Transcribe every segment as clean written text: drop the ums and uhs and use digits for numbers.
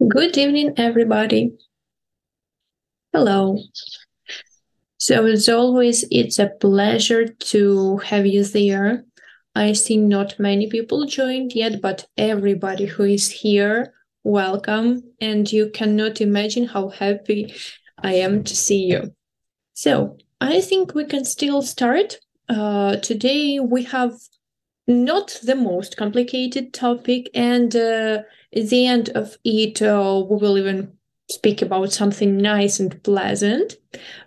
Good evening, everybody. Hello. So as always, it's a pleasure to have you there. I see not many people joined yet, but everybody who is here, welcome. And you cannot imagine how happy I am to see you. So I think we can still start. Today we have not the most complicated topic, and at the end of it, we will even speak about something nice and pleasant.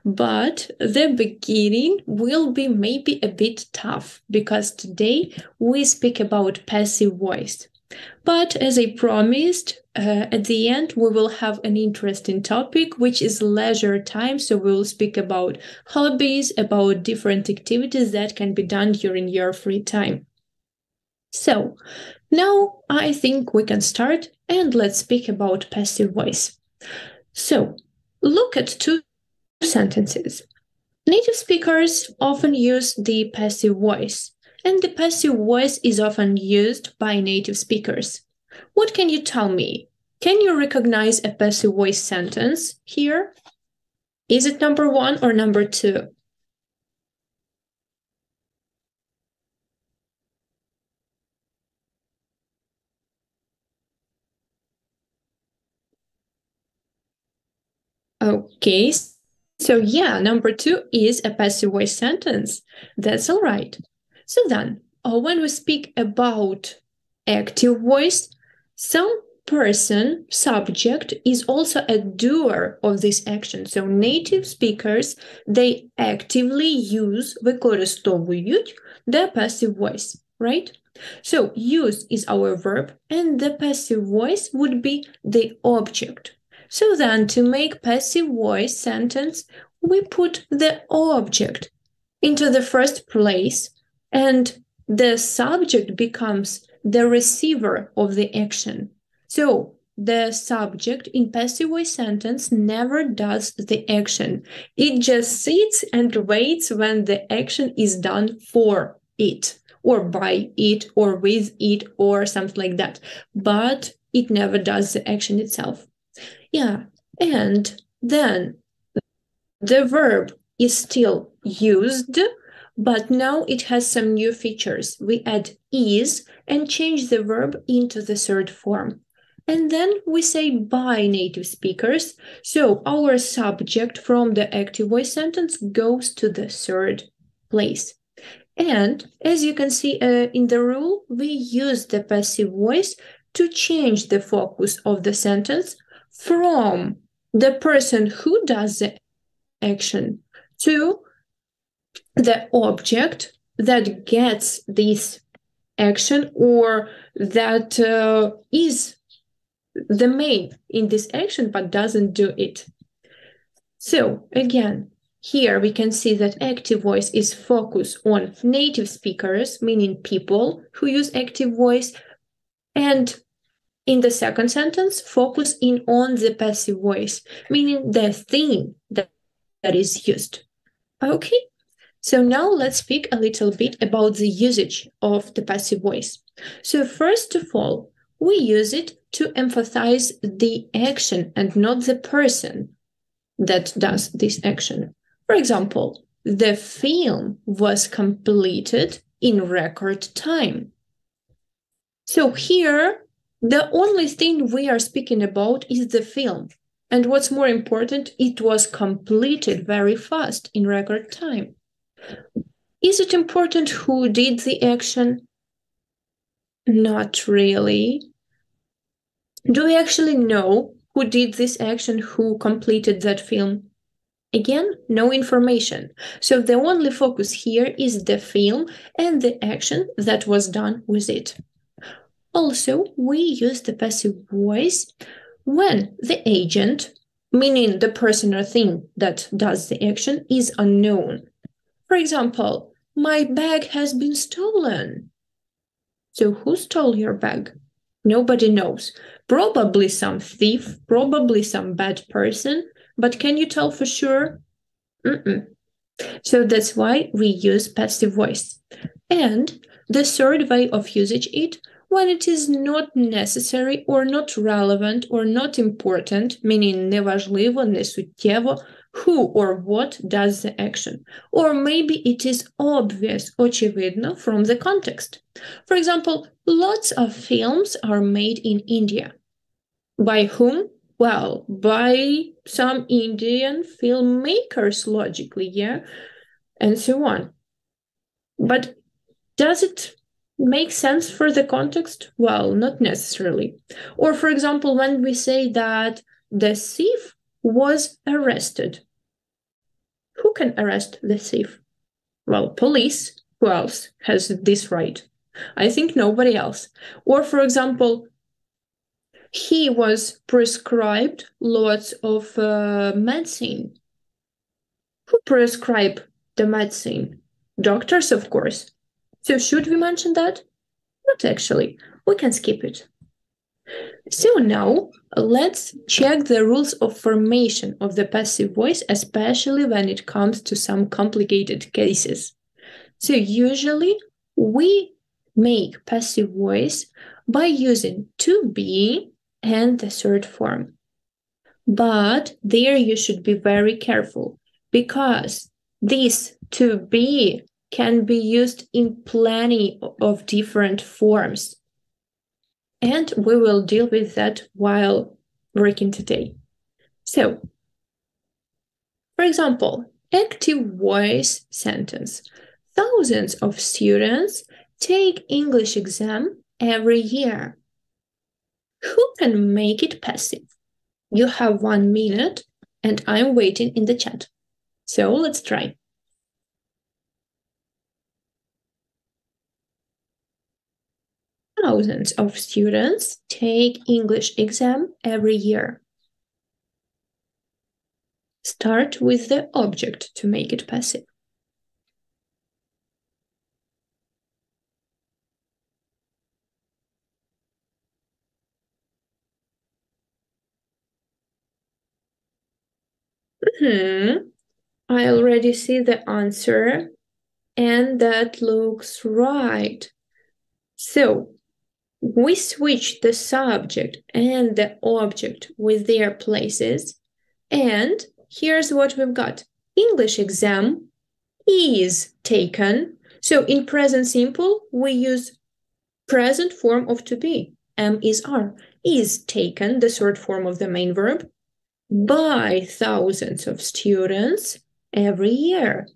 But the beginning will be maybe a bit tough, because today we speak about passive voice. But as I promised, at the end, we will have an interesting topic, which is leisure time. So we will speak about hobbies, about different activities that can be done during your free time. So now I think we can start, and let's speak about passive voice. So look at two sentences. Native speakers often use the passive voice, and the passive voice is often used by native speakers. What can you tell me? Can you recognize a passive voice sentence here? Is it number 1 or number 2? Okay, so yeah, number 2 is a passive voice sentence. That's all right. So then, when we speak about active voice, some person, subject, is also a doer of this action. So native speakers, they actively використовують the passive voice, right? So use is our verb, and the passive voice would be the object. So then, to make passive voice sentence, we put the object into the first place, and the subject becomes the receiver of the action. So the subject in passive voice sentence never does the action. It just sits and waits when the action is done for it, or by it, or with it, or something like that. But it never does the action itself. Yeah, and then the verb is still used, but now it has some new features. We add is and change the verb into the third form. And then we say by native speakers. So our subject from the active voice sentence goes to the third place. And as you can see in the rule, we use the passive voice to change the focus of the sentence from the person who does the action to the object that gets this action, or that is the main in this action but doesn't do it. So again, here we can see that active voice is focused on native speakers, meaning people who use active voice, and in the second sentence, focus in on the passive voice, meaning the thing that is used. Okay, so now let's speak a little bit about the usage of the passive voice. So first of all, we use it to emphasize the action and not the person that does this action. For example, the film was completed in record time. So here, the only thing we are speaking about is the film. And what's more important, it was completed very fast in record time. Is it important who did the action? Not really. Do we actually know who did this action, who completed that film? Again, no information. So the only focus here is the film and the action that was done with it. Also, we use the passive voice when the agent, meaning the person or thing that does the action, is unknown. For example, my bag has been stolen. So who stole your bag? Nobody knows. Probably some thief, probably some bad person, but can you tell for sure? So that's why we use passive voice. And the third way of using it, when it is not necessary or not relevant or not important, meaning неважливо, несуттєво, who or what does the action. Or maybe it is obvious, очевидно, from the context. For example, lots of films are made in India. By whom? Well, by some Indian filmmakers, logically, yeah, and so on. But does it make sense for the context? Well, not necessarily. Or, for example, when we say that the thief was arrested. Who can arrest the thief? Well, police. Who else has this right? I think nobody else. Or, for example, he was prescribed lots of medicine. Who prescribe the medicine? Doctors, of course. So should we mention that? Not actually. We can skip it. So now let's check the rules of formation of the passive voice, especially when it comes to some complicated cases. So usually we make passive voice by using to be and the third form. But there you should be very careful because this to be can be used in plenty of different forms. And we will deal with that while working today. So, for example, active voice sentence. Thousands of students take English exam every year. Who can make it passive? You have 1 minute and I'm waiting in the chat. So let's try. Thousands of students take English exam every year. Start with the object to make it passive. I already see the answer, and that looks right. So, we switch the subject and the object with their places, and here's what we've got. English exam is taken. So in present simple, we use present form of to be. Am is are. Is taken, the third form of the main verb, by thousands of students every year.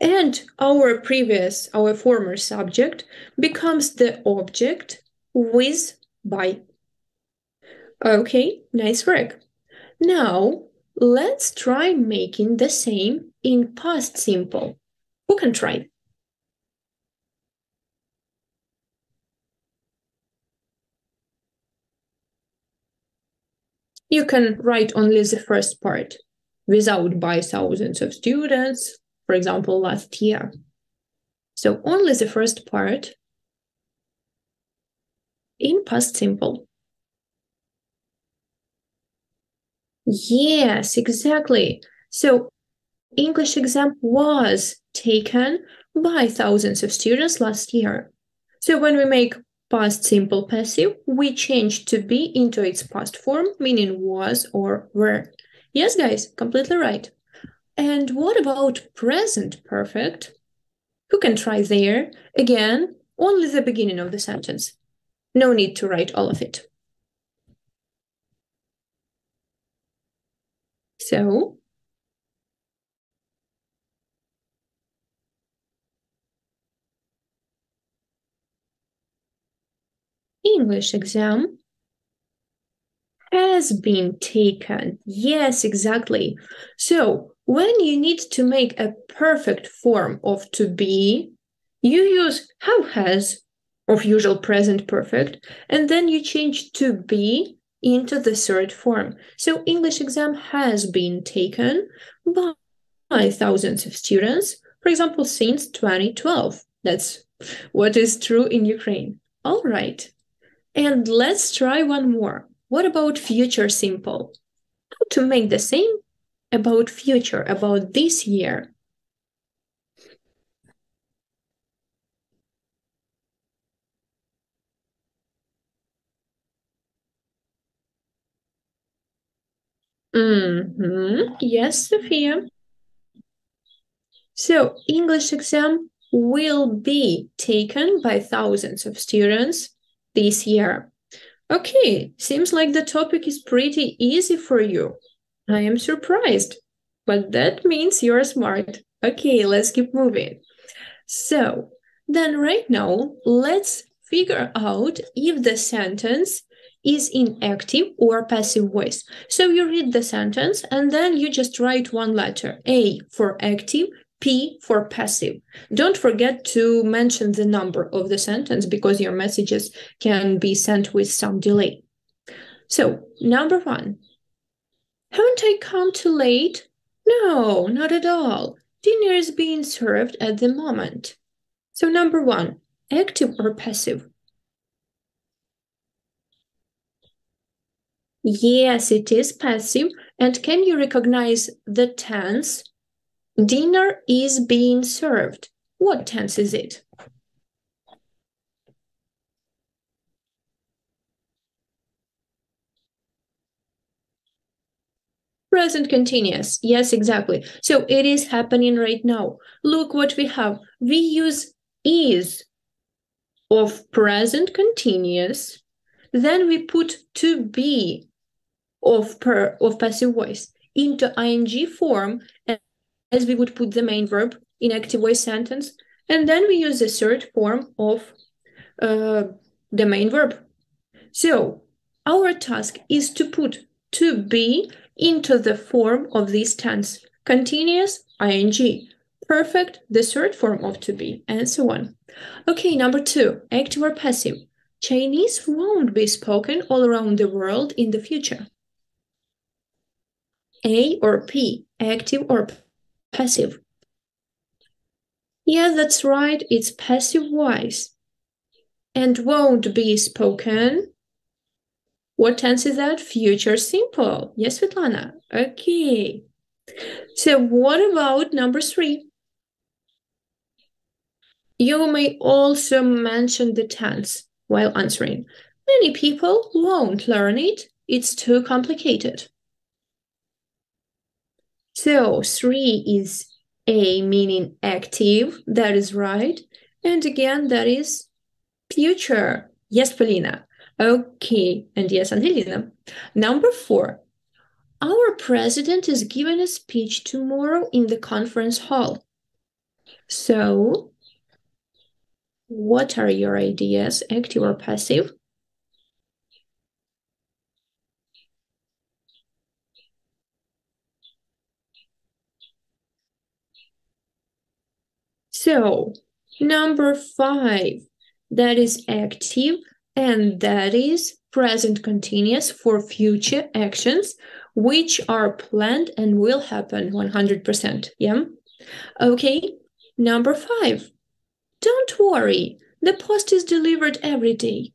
And our former subject becomes the object with by. Okay, nice work. Now, let's try making the same in past simple. Who can try? You can write only the first part, without by thousands of students, for example, last year. So only the first part in past simple. Yes, exactly. So English exam was taken by thousands of students last year. So when we make past simple passive, we change to be into its past form, meaning was or were. Yes, guys, completely right. And what about present perfect? Who can try there? Again, only the beginning of the sentence. No need to write all of it. So, English exam has been taken. Yes, exactly. So, when you need to make a perfect form of to be, you use have has of usual present perfect, and then you change to be into the third form. So English exam has been taken by thousands of students, for example, since 2012. That's what is true in Ukraine. All right. And let's try one more. What about future simple? How to make the same about future, about this year? Yes, Sophia. So, English exam will be taken by thousands of students this year. Okay, seems like the topic is pretty easy for you. I am surprised, but that means you're smart. Okay, let's keep moving. So, then right now, let's figure out if the sentence is in active or passive voice. So you read the sentence and then you just write one letter, A for active, P for passive. Don't forget to mention the number of the sentence because your messages can be sent with some delay. So, number 1. Haven't I come too late? No, not at all. Dinner is being served at the moment. So, number 1, active or passive? Yes, it is passive. And can you recognize the tense? Dinner is being served. What tense is it? Present continuous. Yes, exactly. So it is happening right now. Look what we have. We use is of present continuous. Then we put to be of passive voice into ing form, as we would put the main verb in active voice sentence. And then we use the third form of the main verb. So our task is to put to be into the form of this tense. Continuous, ing. Perfect, the third form of to be, and so on. Okay, number 2, active or passive. Chinese won't be spoken all around the world in the future. A or P, active or passive? Yeah, that's right, it's passive voice. And won't be spoken. What tense is that? Future simple. Yes, Svetlana. Okay. So what about number 3? You may also mention the tense while answering. Many people won't learn it. It's too complicated. So 3 is A, meaning active. That is right. And again, that is future. Yes, Polina. Okay. And yes, Angelina. Number 4. Our president is giving a speech tomorrow in the conference hall. So, what are your ideas, active or passive? So, number 5, that is active, and that is present continuous for future actions, which are planned and will happen 100%. Yeah? Okay, number 5. Don't worry, the post is delivered every day.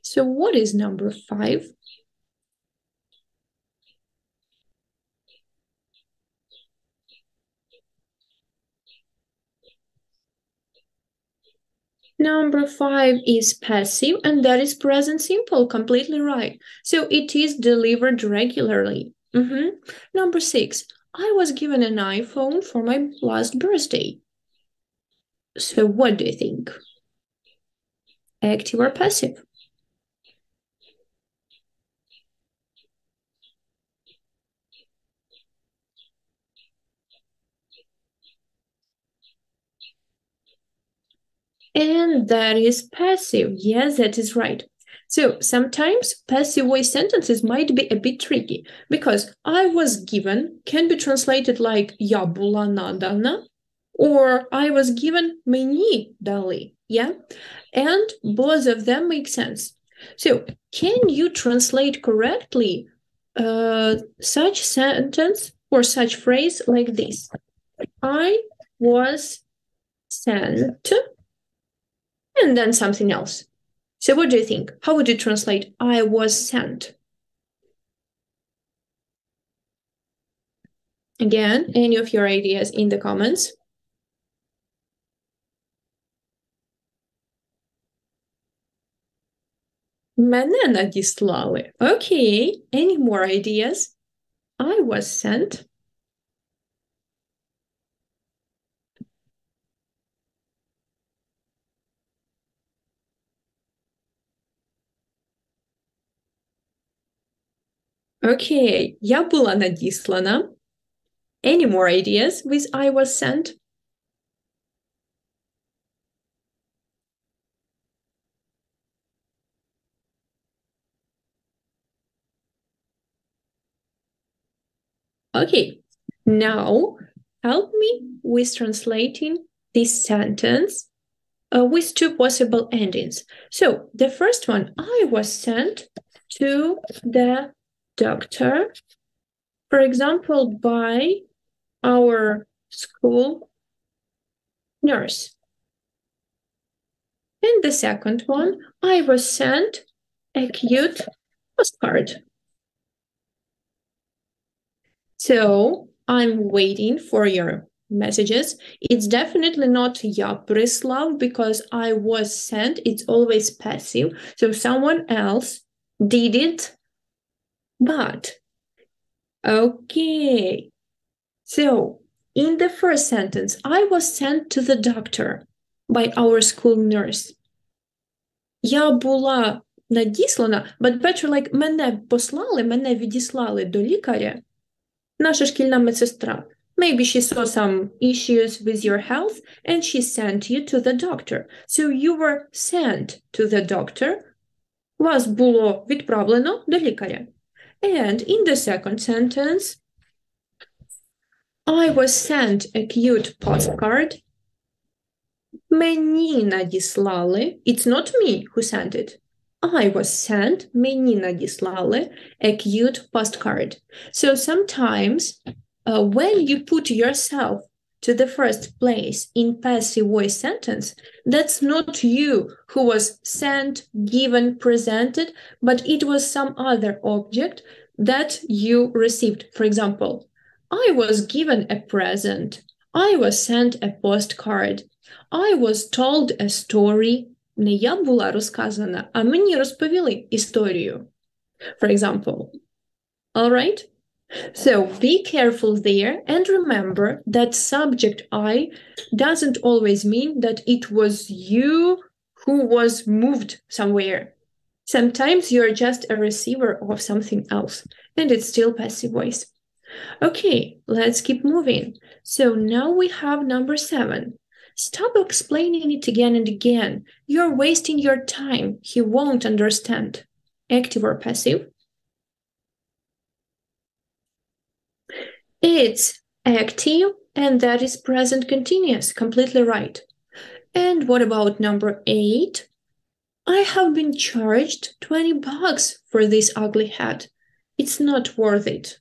So what is number 5? Number 5 is passive, and that is present simple, completely right. So it is delivered regularly. Number 6, I was given an iPhone for my last birthday. So what do you think? Active or passive? And that is passive. Yes, that is right. So sometimes passive voice sentences might be a bit tricky because I was given can be translated like я була надана, or I was given мені дали. Yeah, and both of them make sense. So can you translate correctly such sentence or such phrase like this? I was sent, and then something else. So what do you think? How would you translate I was sent? Again, any of your ideas in the comments? Мене надіслали. Okay. Any more ideas? I was sent. Okay. Я була надіслана. Any more ideas with I was sent? Okay, now help me with translating this sentence with two possible endings. So the first one, I was sent to the doctor, for example, by our school nurse. And the second one, I was sent a cute postcard. So I'm waiting for your messages. It's definitely not я прислав because I was sent. It's always passive. So someone else did it, but okay. So in the first sentence, I was sent to the doctor by our school nurse. Я була надіслана, but better like мене послали, мене відіслали до лікаря. Наша шкільна медсестра. Maybe she saw some issues with your health and she sent you to the doctor. So you were sent to the doctor. Вас було відправлено до лікаря. And in the second sentence, I was sent a cute postcard. Мені надіслали. It's not me who sent it. I was sent, мені надіслали, a cute postcard. So sometimes when you put yourself to the first place in passive voice sentence, that's not you who was sent, given, presented, but it was some other object that you received. For example, I was given a present. I was sent a postcard. I was told a story. Не я була розказана, а мені розповіли історію. For example. All right? So be careful there and remember that subject I doesn't always mean that it was you who was moved somewhere. Sometimes you're just a receiver of something else and it's still passive voice. Okay, let's keep moving. So now we have number 7. Stop explaining it again and again. You're wasting your time. He won't understand. Active or passive? It's active, and that is present continuous. Completely right. And what about number 8? I have been charged $20 for this ugly hat. It's not worth it.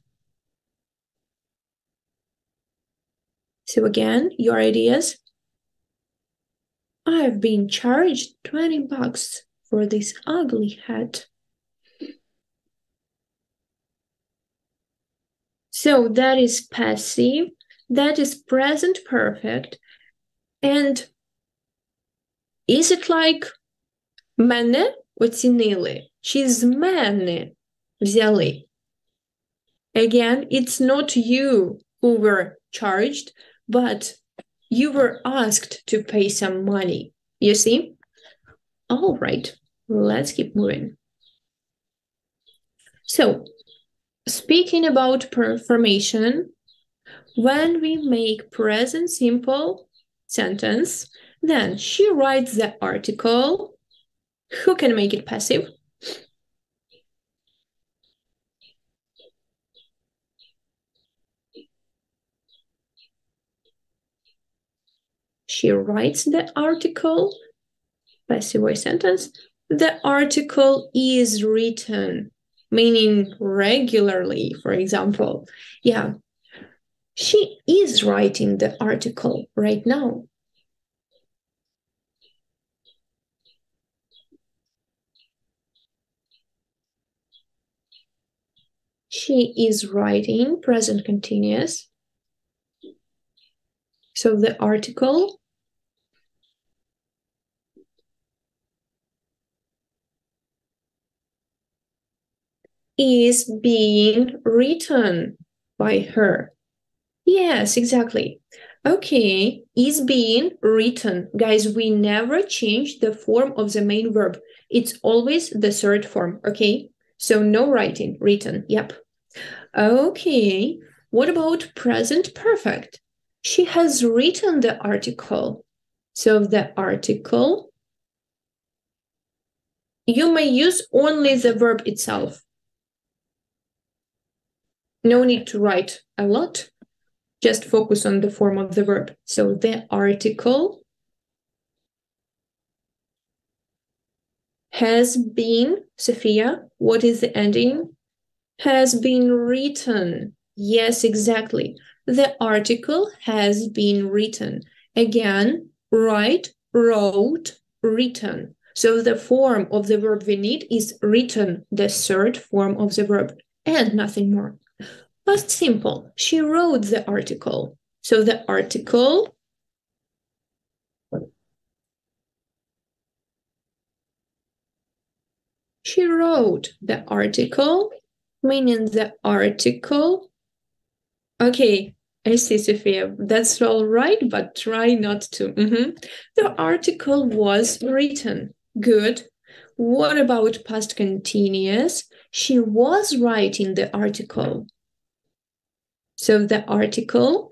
So again, your ideas. I've been charged $20 for this ugly hat. So that is passive, that is present perfect. And is it like мене оцінили, чи з мене взяли? Again, it's not you who were charged, but you were asked to pay some money. You see? All right, let's keep moving. So, speaking about formation, when we make present simple sentence, then she writes the article. Who can make it passive? She writes the article, passive voice sentence. The article is written, meaning regularly, for example. Yeah, she is writing the article right now. She is writing, present continuous. So the article is being written by her. Yes, exactly. Okay, is being written. Guys, we never change the form of the main verb. It's always the third form, okay? So no writing, written, yep. Okay, what about present perfect? She has written the article. So the article, you may use only the verb itself. No need to write a lot. Just focus on the form of the verb. So the article has been, Sophia, what is the ending? Has been written. Yes, exactly. The article has been written. Again, write, wrote, written. So the form of the verb we need is written, the third form of the verb, and nothing more. Past simple, she wrote the article. So the article she wrote the article, meaning the article. Okay, I see, Sophia, that's all right, but try not to. The article was written. Good. What about past continuous? She was writing the article. So the article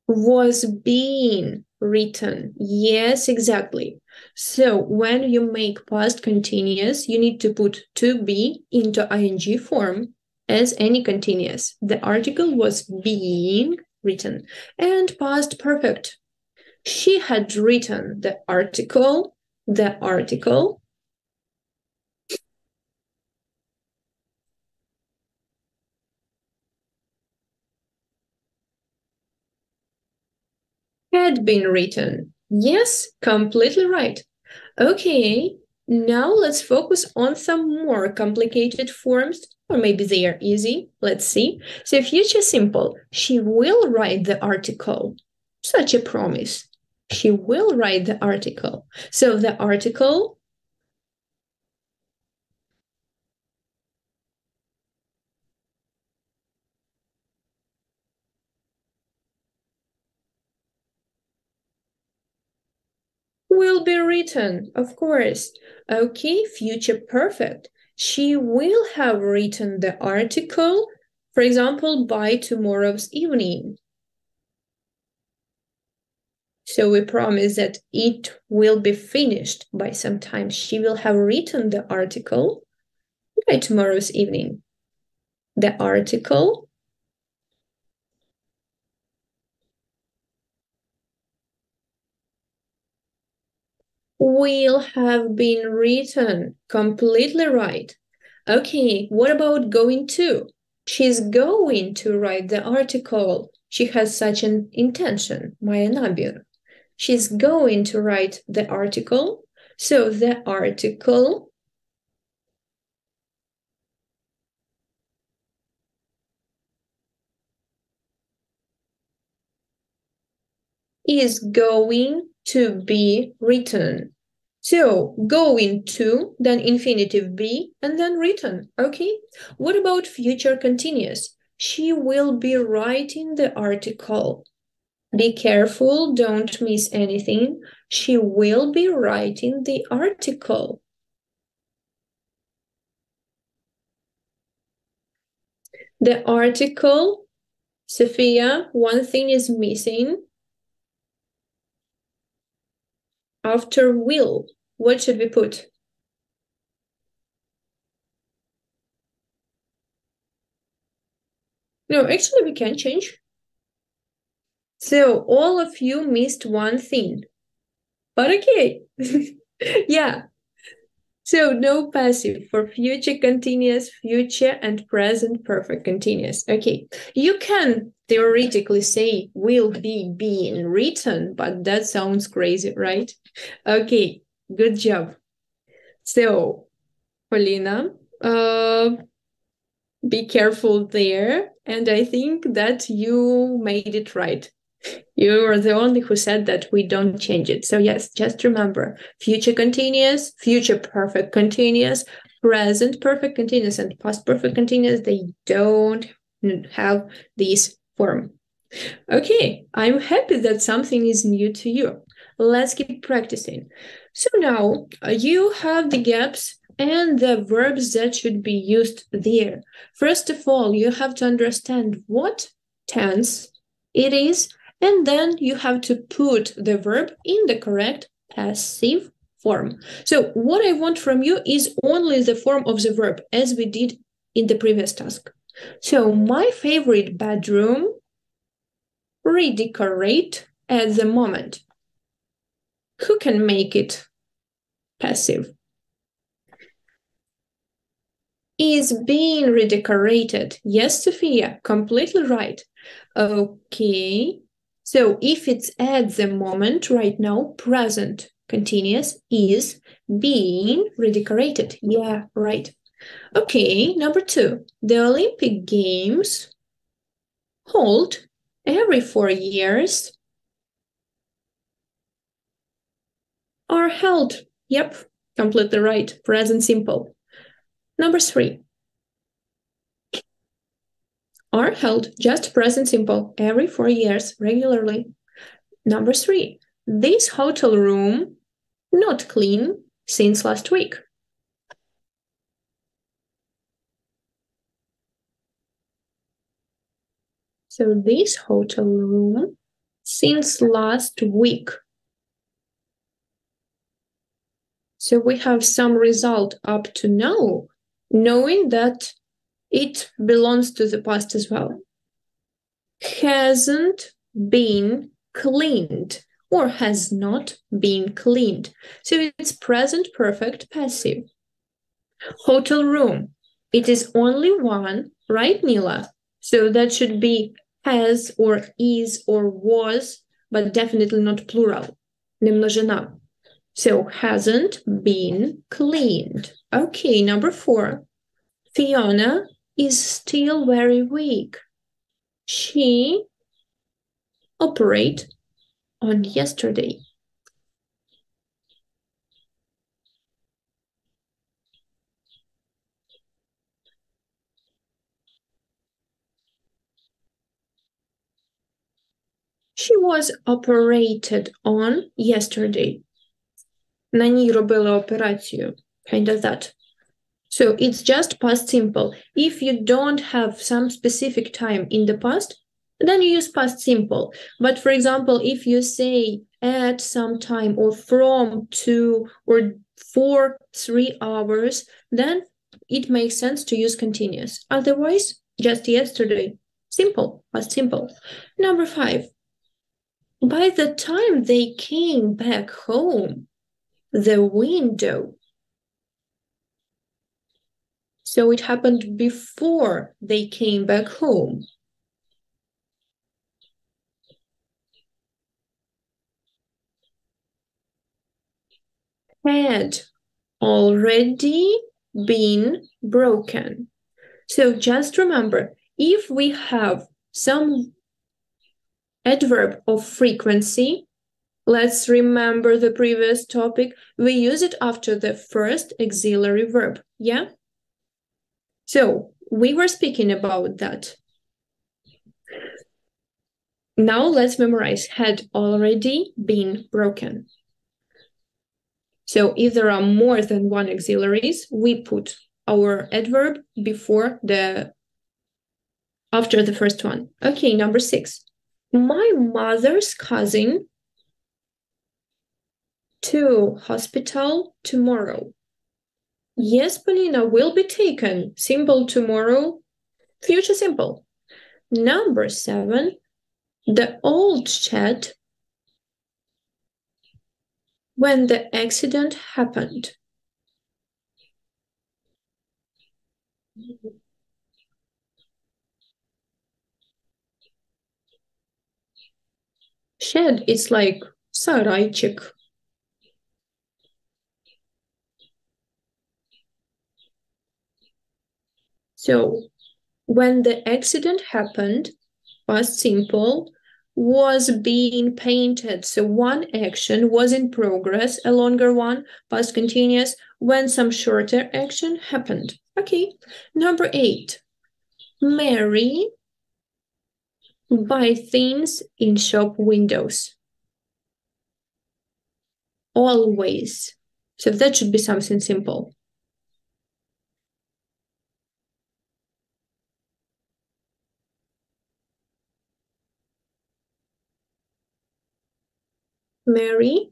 was being written. Yes, exactly. So when you make past continuous, you need to put to be into ing form as any continuous. The article was being written. And past perfect. She had written the article. The article had been written. Yes, completely right. Okay, now let's focus on some more complicated forms, or maybe they are easy. Let's see. So future simple, she will write the article. Such a promise. She will write the article. So the article will be written, of course. Okay, future perfect. She will have written the article, for example, by tomorrow's evening. So we promise that it will be finished by some time. She will have written the article by tomorrow's evening. The article will have been written. Completely right. Okay, what about going to? She's going to write the article. She has such an intention, Maya Nabir. She's going to write the article. So the article is going to be written. So going to, then infinitive be, and then written. Okay. What about future continuous? She will be writing the article. Be careful, don't miss anything. She will be writing the article. The article, Sophia, one thing is missing. After will, what should we put? No, actually we can change. So all of you missed one thing, but okay. Yeah. So no passive for future continuous, future and present perfect continuous. Okay. You can theoretically say will be being written, but that sounds crazy, right? Okay. Good job. So, Polina, be careful there. And I think that you made it right. You are the only who said that we don't change it. So yes, just remember, future continuous, future perfect continuous, present perfect continuous, and past perfect continuous, they don't have this form. Okay, I'm happy that something is new to you. Let's keep practicing. So now you have the gaps and the verbs that should be used there. First of all, you have to understand what tense it is, and then you have to put the verb in the correct passive form. So what I want from you is only the form of the verb, as we did in the previous task. So my favorite bedroom, redecorate at the moment. Who can make it passive? Is being redecorated. Yes, Sophia, completely right. Okay, so if it's at the moment, right now, present continuous is being redecorated. Yeah, right. Okay, number 2. The Olympic Games hold every 4 years are held. Yep, completely right. Present simple. Number 3. Are held, just present simple, every 4 years, regularly. Number 3. This hotel room not clean since last week. So this hotel room since last week. So we have some result up to now, knowing that it belongs to the past as well. Hasn't been cleaned or has not been cleaned. So it's present perfect passive. Hotel room. It is only one, right, Mila? So that should be has or is or was, but definitely not plural. Не множина. So hasn't been cleaned. Okay, number 4. Fiona is still very weak. She operated on yesterday. She was operated on yesterday. На ній робили операцію. Kind of that. So it's just past simple. If you don't have some specific time in the past, then you use past simple. But for example, if you say at some time or from 2 or for 3 hours, then it makes sense to use continuous. Otherwise, just yesterday. Simple, past simple. Number 5. By the time they came back home, the window. So it happened before they came back home. Had already been broken. So just remember, if we have some adverb of frequency, let's remember the previous topic, we use it after the first auxiliary verb, yeah? So we were speaking about that. Now let's memorize had already been broken. So if there are more than one auxiliaries, we put our adverb after the first one. Okay, number 6. My mother's cousin to hospital tomorrow. Yes, Polina, will be taken. Simple tomorrow, future simple. Number 7, the old chat when the accident happened. Shed, it's like сарайчик. So When the accident happened, past simple, was being painted. So one action was in progress, a longer one, past continuous, when some shorter action happened. Okay, number 8. Mary buy things in shop windows. Always. So that should be something simple. Mary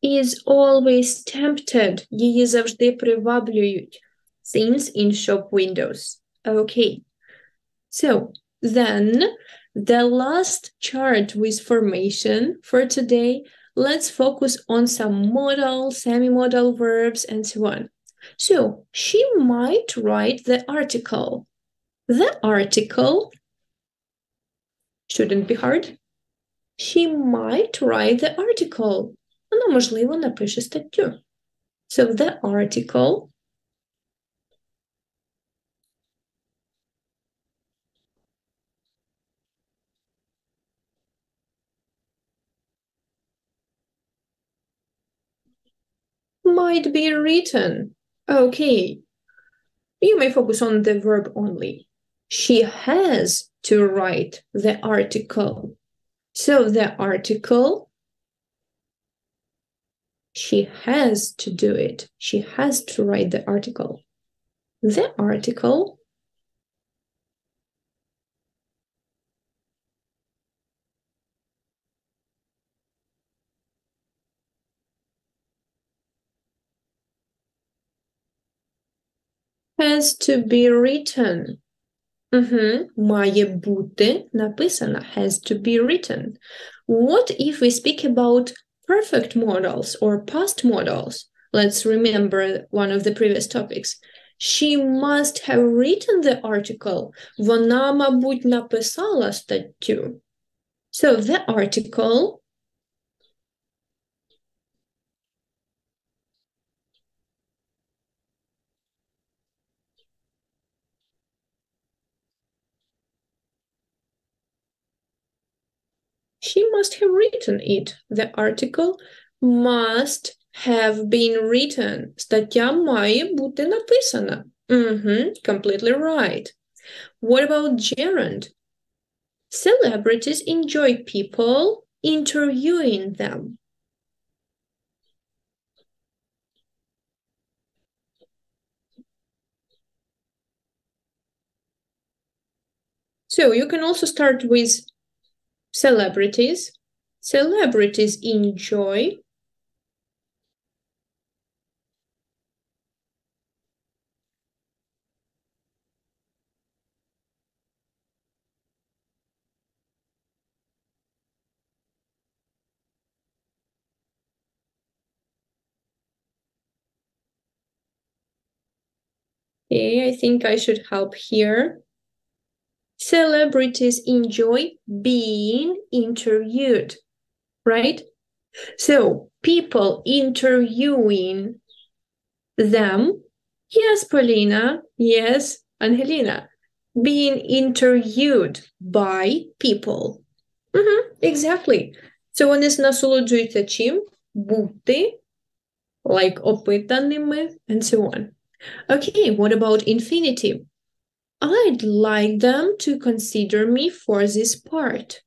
is always tempted. Її завжди приваблюють. Things in shop windows. Okay. So then the last chart with formation for today, let's focus on some modal, semi-modal verbs and so on. So she might write the article. The article shouldn't be hard. She might write the article. Вона, можливо, напише статтю. So the article might be written. Okay. You may focus on the verb only. She has to write the article. So the article, she has to do it. She has to write the article. The article has to be written. Має бути написано. Has to be written. What if we speak about perfect modals or past modals? Let's remember one of the previous topics. She must have written the article. Вона, мабуть, написала статтю. So the article she must have written it. The article must have been written. Стаття має бути написана. Completely right. What about gerund? Celebrities enjoy people interviewing them. So you can also start with celebrities. Celebrities enjoy Okay, I think I should help here. Celebrities enjoy being interviewed, right? So people interviewing them. Yes, Paulina. Yes, Angelina. Being interviewed by people. Exactly. So вони насолоджуються чим? Бути, like опитаними, and so on. Okay, what about infinitive? I'd like them to consider me for this part.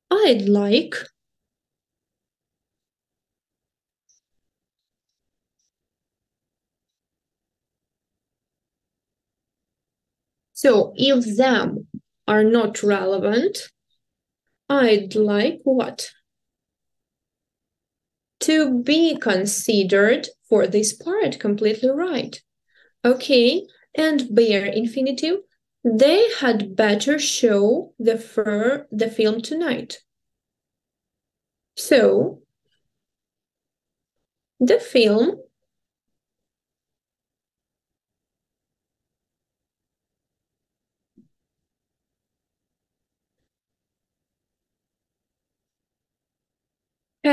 I'd like. So if them are not relevant, I'd like what? To be considered for this part. Completely right. Okay, and bare infinitive. They had better show the film tonight. So, the film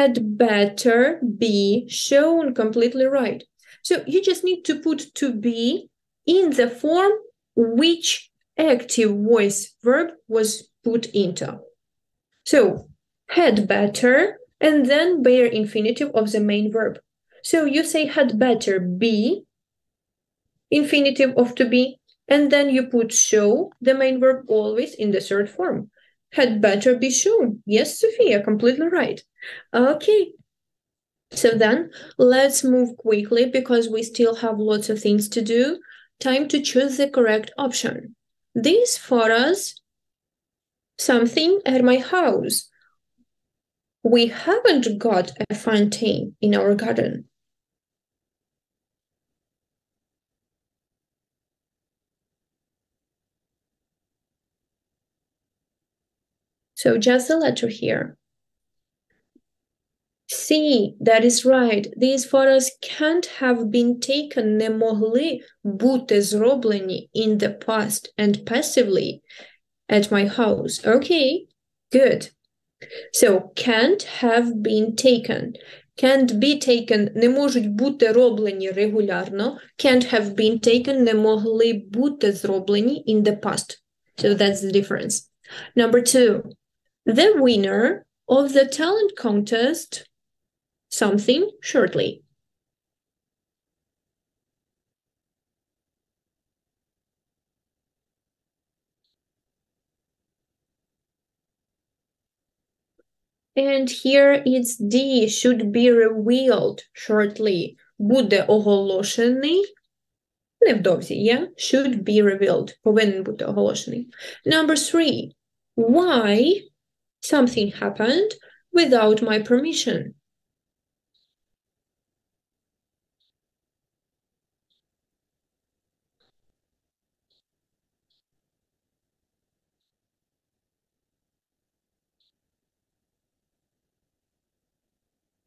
had better be shown. Completely right. So you just need to put to be in the form which active voice verb was put into. So had better, and then bare infinitive of the main verb. So you say had better be, infinitive of to be, and then you put show, the main verb, always in the third form. Had better be shown. Yes, Sophia, completely right. Okay. So then let's move quickly because we still have lots of things to do. Time to choose the correct option. These photos, something at my house. We haven't got a fountain in our garden. So just the letter here. C, that is right. These photos can't have been taken, не могли бути зроблені in the past and passively at my house. Okay, good. So, can't have been taken. Can't be taken, не можуть бути роблені регулярно. Can't have been taken, не могли бути зроблені in the past. So that's the difference. Number 2. The winner of the talent contest something shortly. And here it's D, should be revealed shortly. Буде оголошений невдовзі, yeah? Should be revealed. Повинен бути оголошений. Number 3. Why something happened without my permission?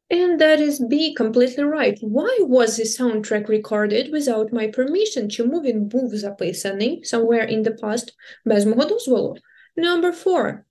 And that is B, completely right. Why was the soundtrack recorded without my permission? Чому він був записаний somewhere in the past без мого дозволу? Number 4.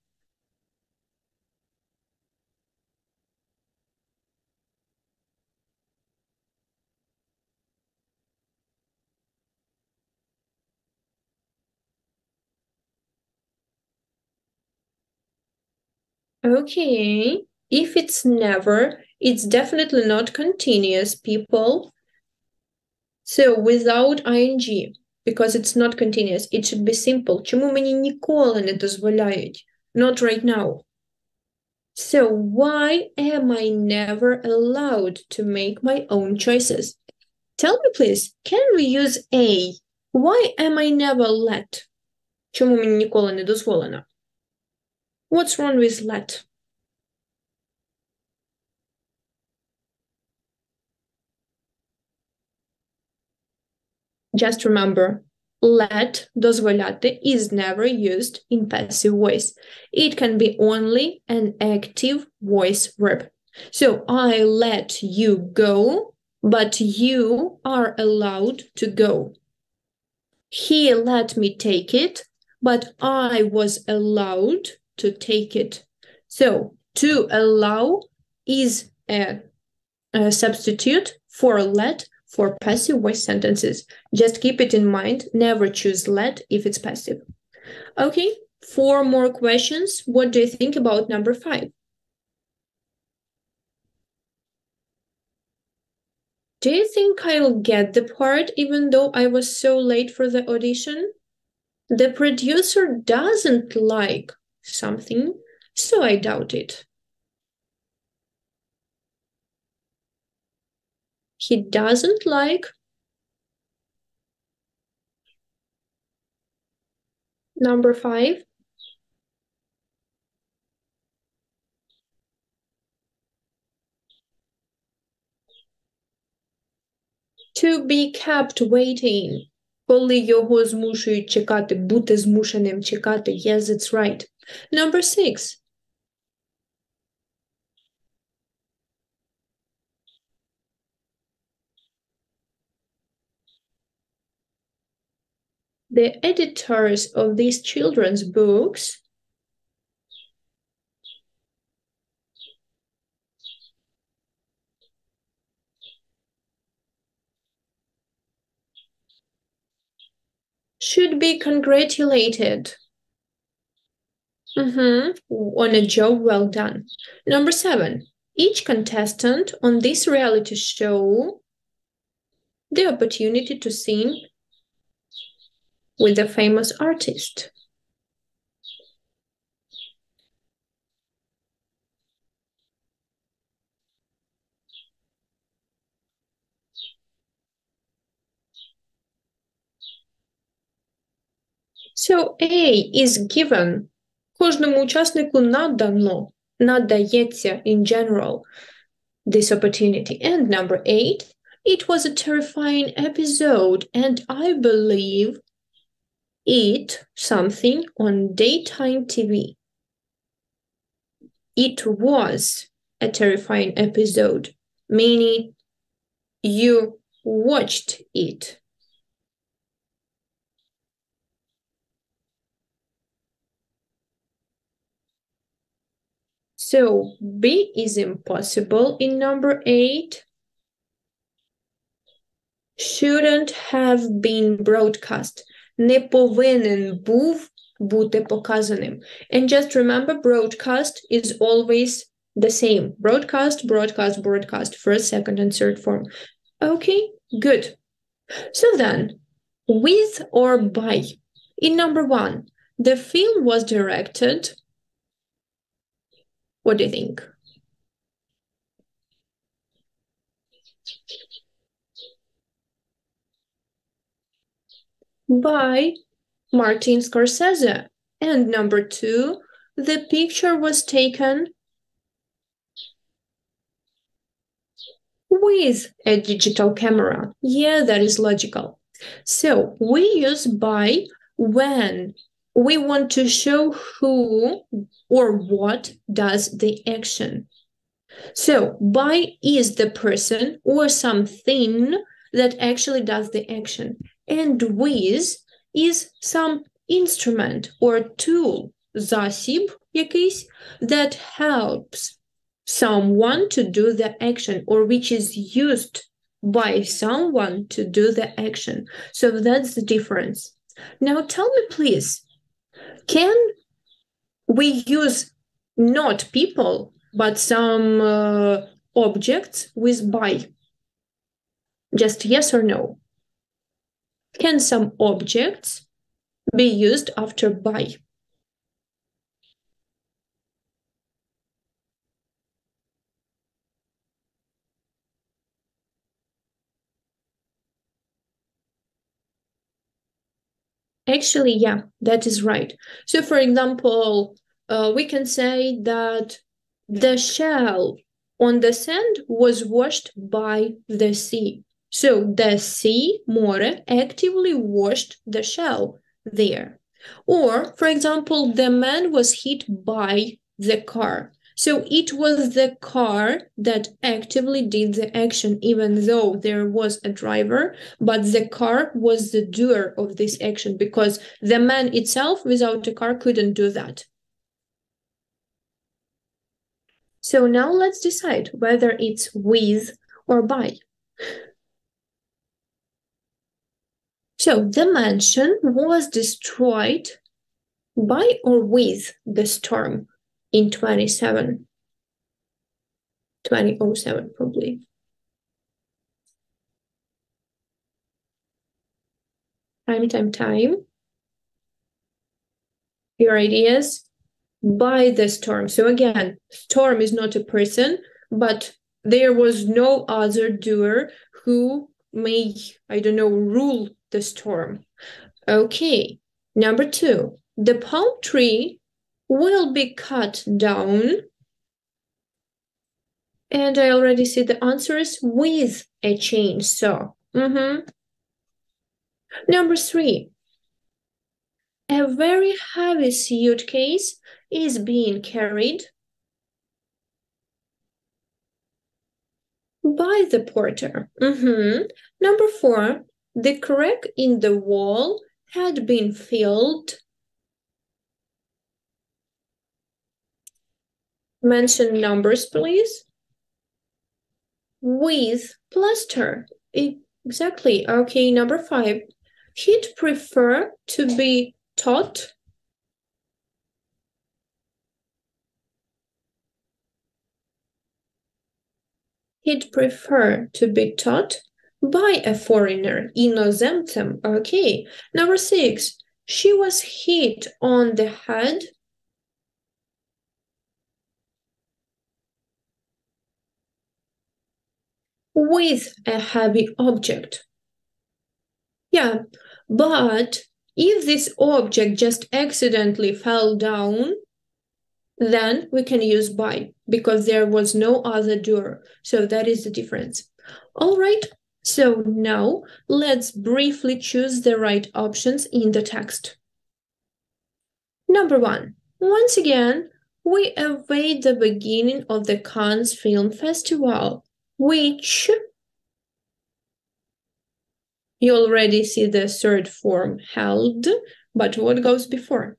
Okay, if it's never, it's definitely not continuous, people. So without ing, because it's not continuous, it should be simple. Чому мені ніколи не дозволяють? Not right now. So why am I never allowed to make my own choices? Tell me, please, can we use A? Why am I never let? Чому мені ніколи не дозволено? What's wrong with let? Just remember, let, дозволяти, is never used in passive voice. It can be only an active voice verb. So, I let you go, but you are allowed to go. He let me take it, but I was allowed to take it. So, to allow is a substitute for let for passive voice sentences. Just keep it in mind, never choose let if it's passive. Okay, 4 more questions. What do you think about number 5? Do you think I'll get the part even though I was so late for the audition? The producer doesn't like something, so I doubt it. He doesn't like. Number 5. To be kept waiting. Коли його змушують чекати, бути змушеним чекати. Yes, that's right. Number 6. The editors of these children's books should be congratulated on a job well done. Number 7, each contestant on this reality show the opportunity to sing with a famous artist. So A is given. Кожному учаснику надано, надається in general this opportunity. And number 8, it was a terrifying episode, and I believe it something on daytime TV. It was a terrifying episode, meaning you watched it. So B is impossible in number 8. Shouldn't have been broadcast. Не повинен був бути показаним. And just remember, broadcast is always the same. Broadcast, broadcast, broadcast, first, second, and third form. Okay, good. So then, with or by? In number 1, the film was directed. What do you think? By Martin Scorsese. And number 2, the picture was taken with a digital camera. Yeah, that is logical. So we use by when we want to show who or what does the action. So by is the person or something that actually does the action. And with is some instrument or tool, засіб якийсь, that helps someone to do the action or which is used by someone to do the action. So that's the difference. Now tell me, please, can we use not people, but some objects with by? Just yes or no. Can some objects be used after by? Actually, yeah, that is right. So, for example, we can say that the shell on the sand was washed by the sea. So, the sea, more, actively washed the shell there. Or, for example, the man was hit by the car. So it was the car that actively did the action, even though there was a driver, but the car was the doer of this action because the man itself without a car couldn't do that. So now let's decide whether it's with or by. So the mansion was destroyed by or with the storm in 2007 probably. Time. Your ideas? By the storm. So again, storm is not a person, but there was no other doer who may, I don't know, rule the storm. Okay, number 2, the palm tree will be cut down. And I already see the answers with a chainsaw. Number 3, a very heavy suitcase is being carried by the porter. Number 4, the crack in the wall had been filled. Mention numbers, please. With plaster. Exactly. Okay, number 5. He'd prefer to be taught. He'd prefer to be taught by a foreigner, inozemcem. Okay. Number 6. She was hit on the head with a heavy object. Yeah, but if this object just accidentally fell down, then we can use by, because there was no other door. So that is the difference. All right, so now let's briefly choose the right options in the text. Number 1, once again, we await the beginning of the Cannes Film Festival, which you already see the third form held, but what goes before?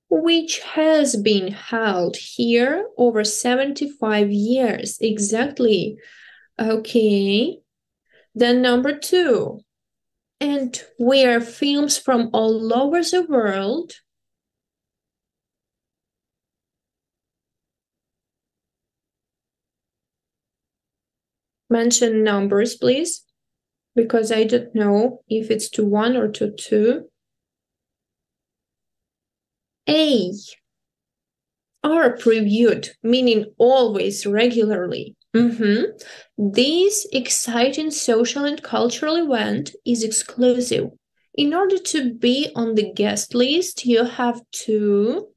Which has been held here over 75 years, exactly. Okay, then number 2, and where films from all over the world mention numbers, please, because I don't know if it's to 1 or to 2. A, are previewed, meaning always, regularly. This exciting social and cultural event is exclusive. In order to be on the guest list, you have to...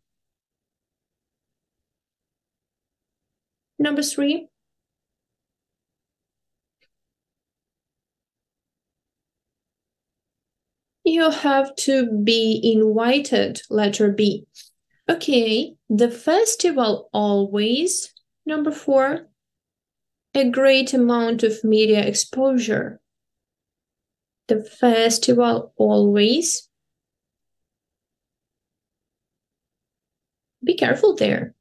Number 3. You have to be invited, letter B. Okay, the festival always, number 4, a great amount of media exposure. The festival always. Be careful there.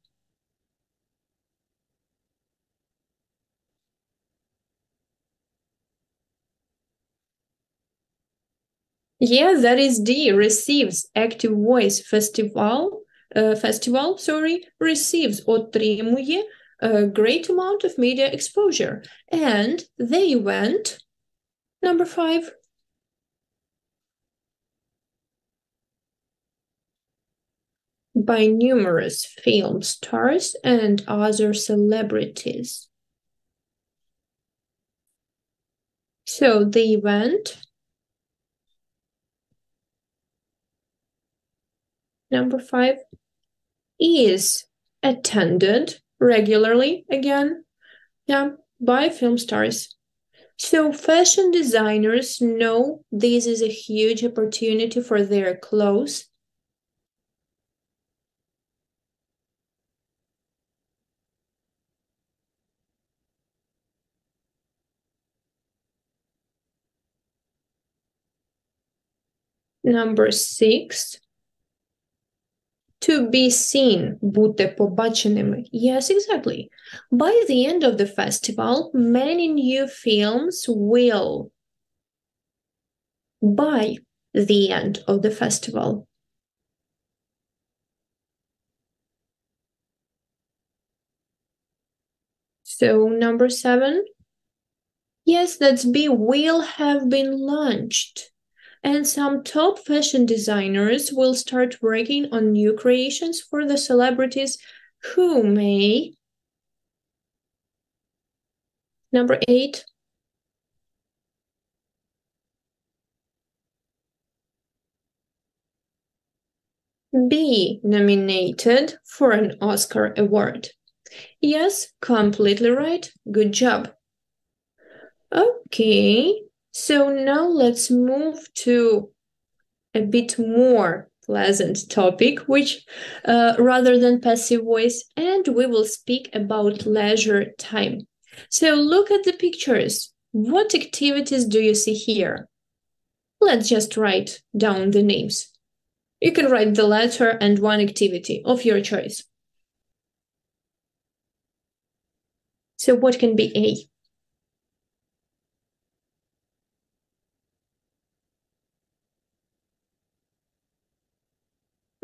Yeah, that is D, receives, active voice, festival, receives, отримує a great amount of media exposure. And they went, number 5. By numerous film stars and other celebrities. So the event, number 5, is attended regularly, again, yeah, by film stars. So fashion designers know this is a huge opportunity for their clothes. Number 6. To be seen, бути побаченими. Yes, exactly. By the end of the festival, many new films will. By the end of the festival. So, number 7. Yes, that's B, will have been launched. And some top fashion designers will start working on new creations for the celebrities who may. Number 8. Be nominated for an Oscar award. Yes, completely right. Good job. Okay. So now let's move to a bit more pleasant topic, which rather than passive voice, and we will speak about leisure time. So look at the pictures. What activities do you see here? Let's just write down the names. You can write the letter and one activity of your choice. So what can be A?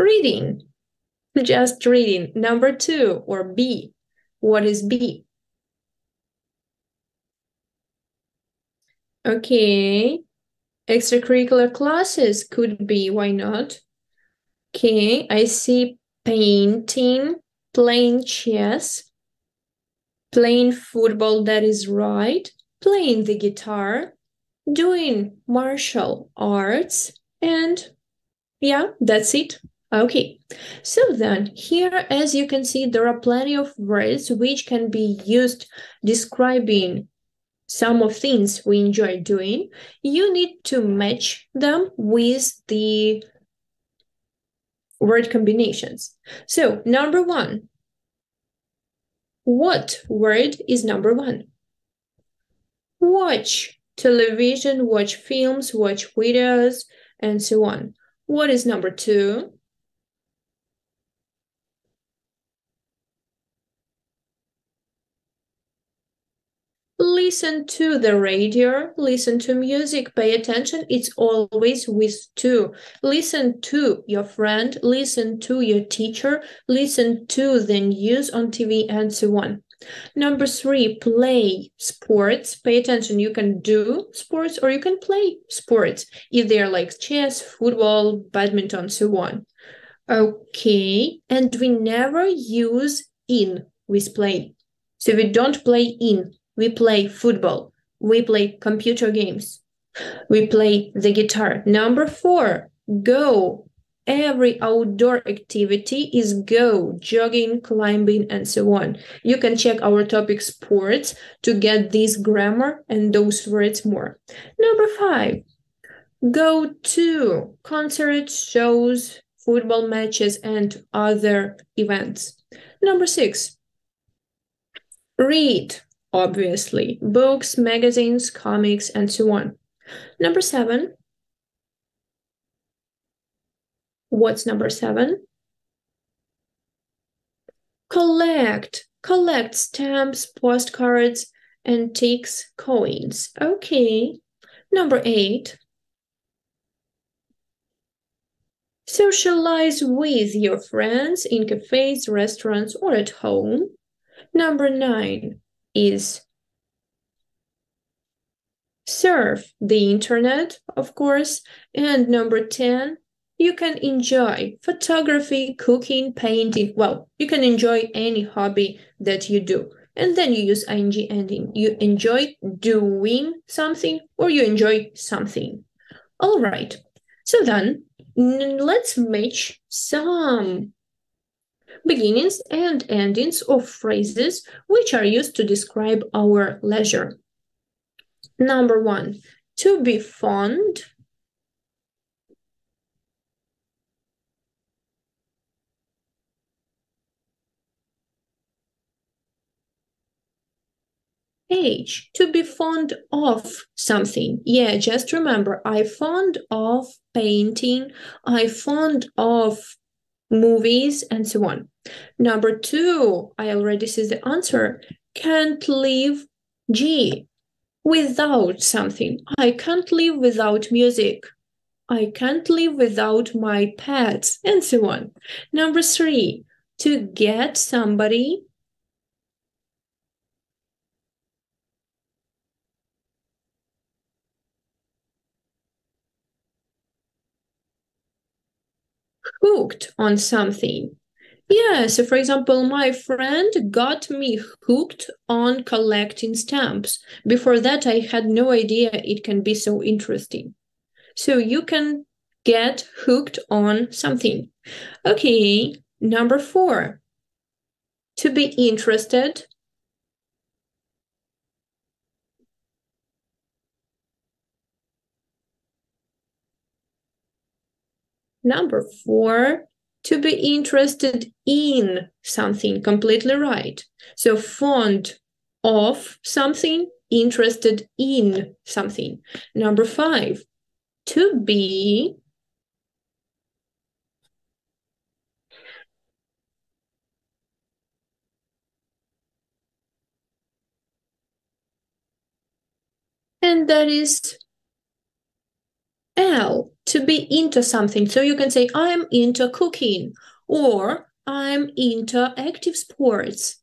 Reading. Just reading. Number 2, or B. What is B? Okay. Extracurricular classes could be, why not? Okay, I see painting, playing chess, playing football, that is right, playing the guitar, doing martial arts, and yeah, that's it. Okay, so then here, as you can see, there are plenty of words which can be used describing some of things we enjoy doing. You need to match them with the word combinations. So, number 1. What word is number 1? Watch television, watch films, watch videos, and so on. What is number 2? Listen to the radio, listen to music, pay attention, it's always with to. Listen to your friend, listen to your teacher, listen to the news on TV, and so on. Number 3, play sports. Pay attention, you can do sports or you can play sports, if they're like chess, football, badminton, so on. Okay, and we never use in with play. So we don't play in. We play football, we play computer games, we play the guitar. Number 4, go. Every outdoor activity is go, jogging, climbing, and so on. You can check our topic sports to get this grammar and those words more. Number 5, go to concerts, shows, football matches, and other events. Number 6, read. Obviously, books, magazines, comics, and so on. Number 7. What's number 7? Collect. Collect stamps, postcards, antiques, coins. Okay. Number 8. Socialize with your friends in cafes, restaurants, or at home. Number 9 is surf the internet, of course. And number 10, you can enjoy photography, cooking, painting. Well, you can enjoy any hobby that you do. And then you use ing ending. You enjoy doing something or you enjoy something. All right. So then let's match some beginnings and endings of phrases which are used to describe our leisure. Number 1, to be fond. H, to be fond of something. Yeah, just remember, I fond of painting, I fond of movies, and so on. Number 2, I already see the answer. Can't live, G, without something. I can't live without music. I can't live without my pets, and so on. Number 3, to get somebody. Hooked on something. Yeah, so for example, my friend got me hooked on collecting stamps. Before that, I had no idea it can be so interesting. So you can get hooked on something. Okay, number 4, to be interested. Number 4, to be interested in something, completely right. So fond of something, interested in something. Number 5, to be And that is L, to be into something. So you can say, I'm into cooking, or I'm into active sports,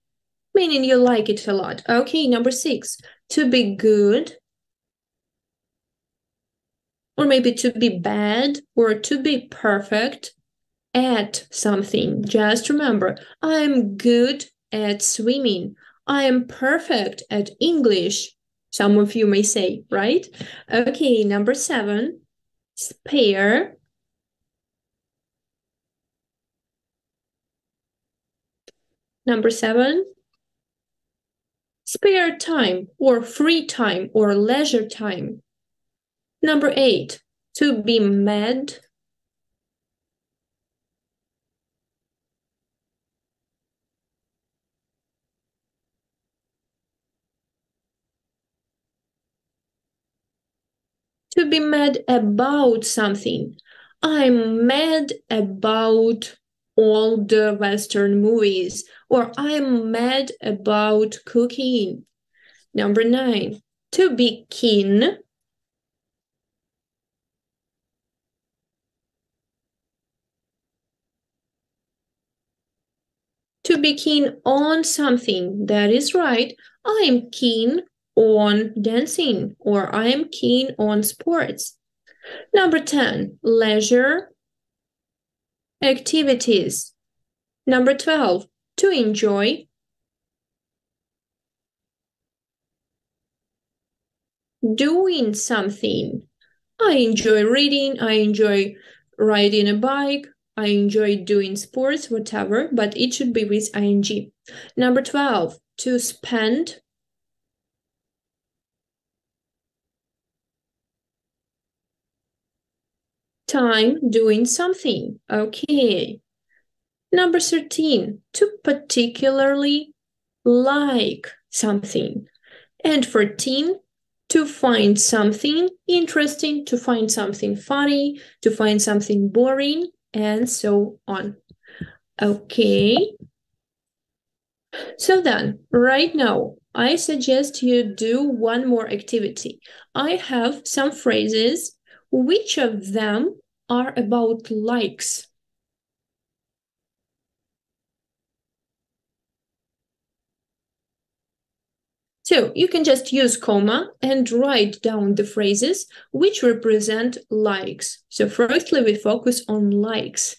meaning you like it a lot. Okay, number 6, to be good, or maybe to be bad, or to be perfect at something. Just remember, I'm good at swimming. I am perfect at English. Some of you may say, right? Okay, number 7, spare. Number 7, spare time, or free time, or leisure time. Number 8, to be mad. To be mad about something. I'm mad about all the Western movies, or I'm mad about cooking. Number 9, to be keen. To be keen on something. That is right. I am keen on dancing, or I am keen on sports. Number 10, leisure activities. Number 12, to enjoy. Doing something. I enjoy reading, I enjoy riding a bike, I enjoy doing sports, whatever, but it should be with ing. Number 12, to spend. Time doing something. Okay. Number 13, to particularly like something. And 14, to find something interesting, to find something funny, to find something boring, and so on. Okay. So then, right now, I suggest you do one more activity. I have some phrases. Which of them are about likes? So you can just use comma and write down the phrases which represent likes. So firstly, we focus on likes.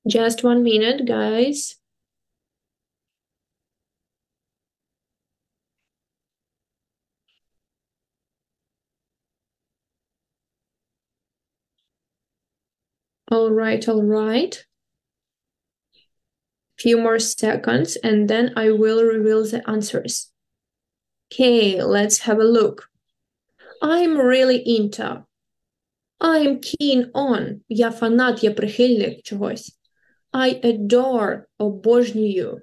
Just 1 minute, guys. All right. Few more seconds and then I will reveal the answers. Okay, let's have a look. I'm really into. I'm keen on. Я фанат, я прихильник чогось. I adore, обожнюю.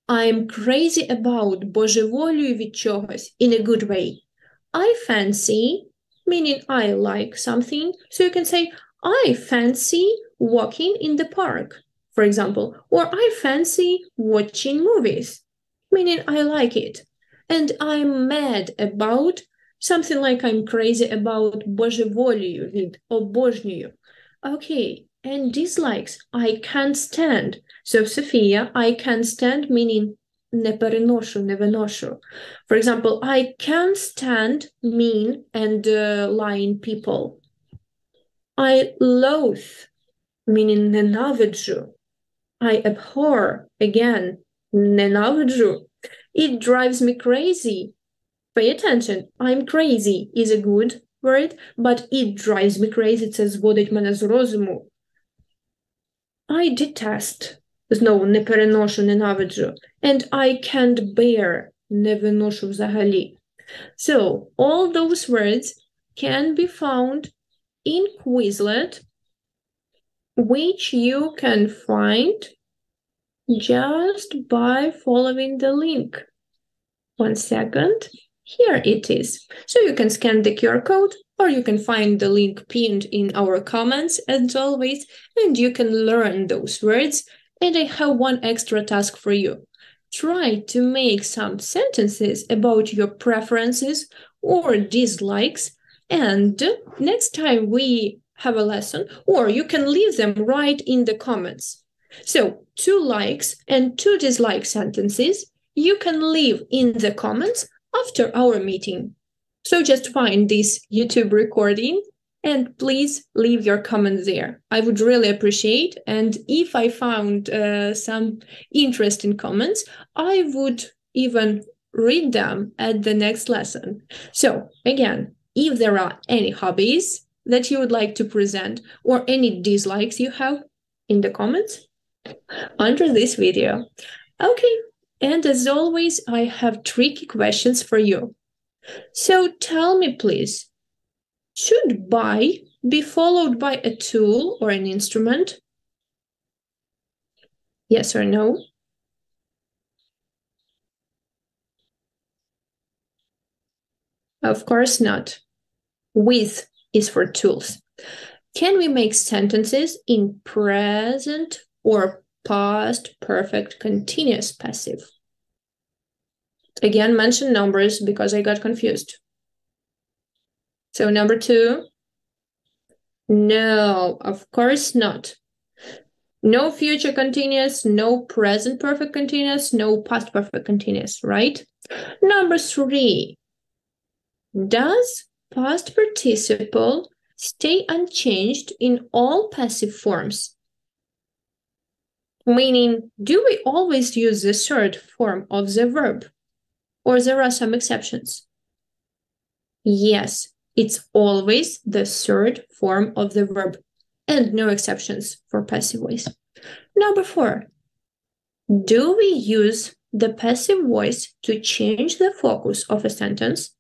I'm crazy about, божеволюю від чогось, in a good way. I fancy, meaning I like something. So you can say, I fancy walking in the park, for example. Or I fancy watching movies, meaning I like it. And I'm mad about, something like I'm crazy about, божеволюю від, обожнюю. Okay. And dislikes, I can't stand. So, Sophia, I can't stand, meaning не переношу, не виношу. For example, I can't stand mean and lying people. I loathe, meaning ненавиджу. I abhor, again, ненавиджу. It drives me crazy. Pay attention, I'm crazy is a good word, but it drives me crazy, це зводить мене з розуму. I detest, знову не переношу, ненавиджу. And I can't bear, не виношу взагалі. So, all those words can be found in Quizlet, which you can find just by following the link. 1 second. Here it is. So you can scan the QR code, or you can find the link pinned in our comments as always, and you can learn those words. And I have one extra task for you. try to make some sentences about your preferences or dislikes, and next time we have a lesson, or you can leave them right in the comments. So 2 likes and 2 dislike sentences you can leave in the comments after our meeting. So just find this YouTube recording and please leave your comments there. I would really appreciate, and if I found some interesting comments, I would even read them at the next lesson. So again, if there are any hobbies that you would like to present or any dislikes you have, in the comments under this video. Okay, and as always, I have tricky questions for you. So tell me, please, should by be followed by a tool or an instrument? Yes or no? Of course not. With is for tools. Can we make sentences in present or past perfect continuous passive? Again, mention numbers because I got confused. So number 2, no, of course not. No future continuous, no present perfect continuous, no past perfect continuous, right? Number 3, does past participle stay unchanged in all passive forms? Meaning, do we always use the third form of the verb? Or there are some exceptions? Yes, it's always the third form of the verb, and no exceptions for passive voice. Number 4, do we use the passive voice to change the focus of a sentence?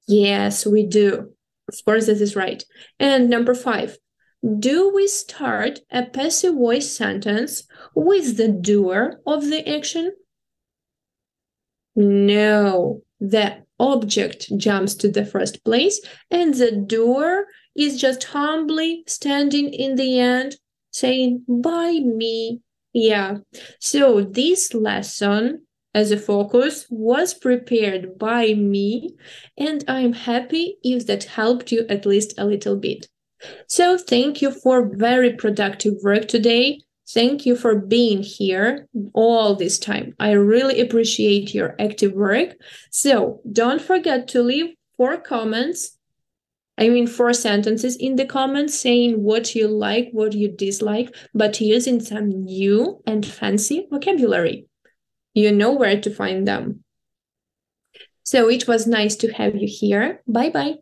Yes, we do. Of course, this is right. And number 5, do we start a passive voice sentence with the doer of the action? No, the object jumps to the first place and the doer is just humbly standing in the end saying, by me. Yeah, so this lesson as a focus was prepared by me, and I'm happy if that helped you at least a little bit. So thank you for very productive work today. Thank you for being here all this time. I really appreciate your active work. So don't forget to leave 4 sentences in the comments saying what you like, what you dislike, but using some new and fancy vocabulary. You know where to find them. So it was nice to have you here. Bye-bye.